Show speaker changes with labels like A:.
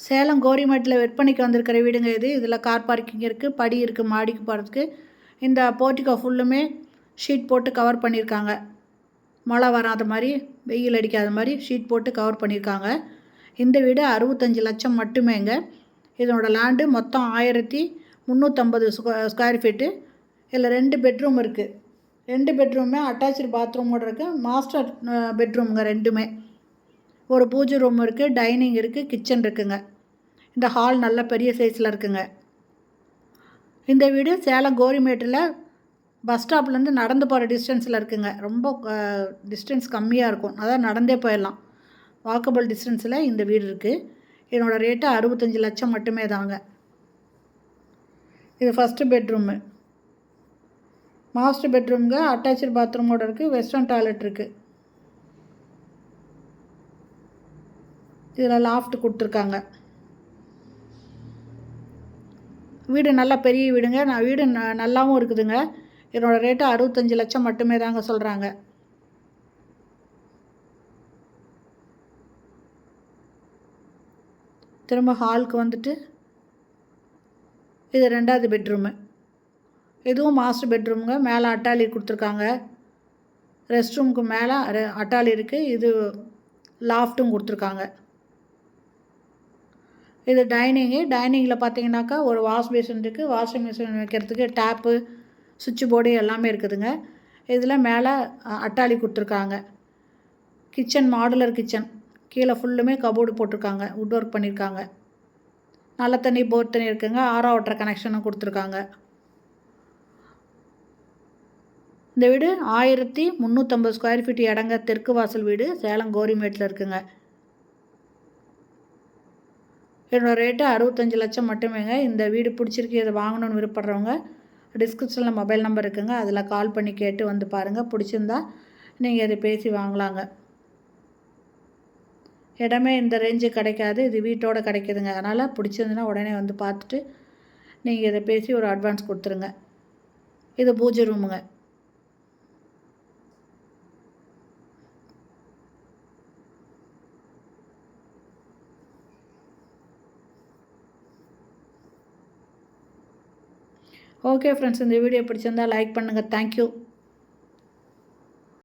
A: சேலம் கோரிமேட்டில் விற்பனைக்கு வந்திருக்கிற வீடுங்க இது. இதில் கார் பார்க்கிங் இருக்குது, படி இருக்குது மாடிக்கு போகிறதுக்கு. இந்த போர்ட்டிகோ ஃபுல்லுமே ஷீட் போட்டு கவர் பண்ணியிருக்காங்க. மழை வராத மாதிரி, வெயில் அடிக்காத மாதிரி ஷீட் போட்டு கவர் பண்ணியிருக்காங்க. இந்த வீடு 65 லட்சம் மட்டுமேங்க. இதனோட லேண்டு மொத்தம் 1350 ஸ்கொயர் ஃபீட்டு. இதில் 2 பெட்ரூம் இருக்குது. 2 பெட்ரூமே அட்டாச்சு பாத்ரூமோடு இருக்குது. மாஸ்டர் பெட்ரூமுங்க ரெண்டுமே. ஒரு பூஜை ரூம் இருக்குது, டைனிங் இருக்குது, கிச்சன் இருக்குங்க. இந்த ஹால் நல்ல பெரிய சைஸில் இருக்குங்க. இந்த வீடு சேலம் கோரிமேட்டில் பஸ் ஸ்டாப்லேருந்து நடந்து போகிற டிஸ்டன்ஸில் இருக்குங்க. ரொம்ப டிஸ்டன்ஸ் கம்மியாக இருக்கும், அதாவது நடந்தே போயிடலாம். வாக்கபிள் டிஸ்டன்ஸில் இந்த வீடு இருக்குது. இதனோட ரேட்டு 65 லட்சம் மட்டுமே தாங்க. இது ஃபஸ்ட்டு பெட்ரூமு. மாஸ்டர் பெட்ரூமுங்க அட்டாச்சு பாத்ரூமோடு இருக்குது. வெஸ்டர்ன் டாய்லெட் இருக்குது. இதில் லாஃப்ட் கொடுத்துருக்காங்க. வீடு நல்லா பெரிய வீடுங்க. வீடு நல்லாவும் இருக்குதுங்க. இதனோட ரேட்டு 65 லட்சம் மட்டுமே தாங்க சொல்கிறாங்க. திரும்ப ஹாலுக்கு வந்துட்டு இது 2வது பெட்ரூமு. இதுவும் மாஸ்டர் பெட்ரூமுங்க. மேலே அட்டாலி கொடுத்துருக்காங்க. ரெஸ்ட் ரூமுக்கு மேலே அட்டாலி இருக்குது. இது லாஃப்ட்டும் கொடுத்துருக்காங்க. இது டைனிங்கு. டைனிங்கில் பார்த்தீங்கன்னாக்கா ஒரு வாஷ் பேஷன் இருக்குது. வாஷிங் மிஷின் வைக்கிறதுக்கு டேப்பு, சுவிட்ச் போர்டு எல்லாமே இருக்குதுங்க. இதில் மேலே அட்டாலி கொடுத்துருக்காங்க. Kitchen modular kitchen. கீழே ஃபுல்லுமே கபோர்டு போட்டிருக்காங்க. வுட் ஒர்க் பண்ணியிருக்காங்க. நல்ல தண்ணி, போர் தண்ணி இருக்குங்க. ஆரோ வாட்டர் கனெக்ஷனும் கொடுத்துருக்காங்க. இந்த வீடு 1350 ஸ்கொயர் ஃபீட் இடங்க. தெற்கு வாசல் வீடு. சேலம் கோரிமேட்டில் இருக்குங்க. என்னோடய ரேட்டு 65 லட்சம் மட்டுமேங்க. இந்த வீடு பிடிச்சிருக்கு, இதை வாங்கணுன்னு விருப்பப்படுறவங்க டிஸ்கிரிப்ஷனில் மொபைல் நம்பர் இருக்குங்க. அதில் கால் பண்ணி கேட்டு வந்து பாருங்கள். பிடிச்சிருந்தா நீங்கள் இதை பேசி வாங்கலாங்க. இடமே இந்த ரேஞ்சு கிடைக்காது, இது வீட்டோடு கிடைக்கிதுங்க. அதனால் பிடிச்சிருந்துன்னா உடனே வந்து பார்த்துட்டு நீங்கள் இதை பேசி ஒரு அட்வான்ஸ் கொடுத்துருங்க. இது பூஜை ரூமுங்க. ஓகே ஃப்ரெண்ட்ஸ், இந்த வீடியோ பிடிச்சிருந்தால் லைக் பண்ணுங்கள். தேங்க்யூ.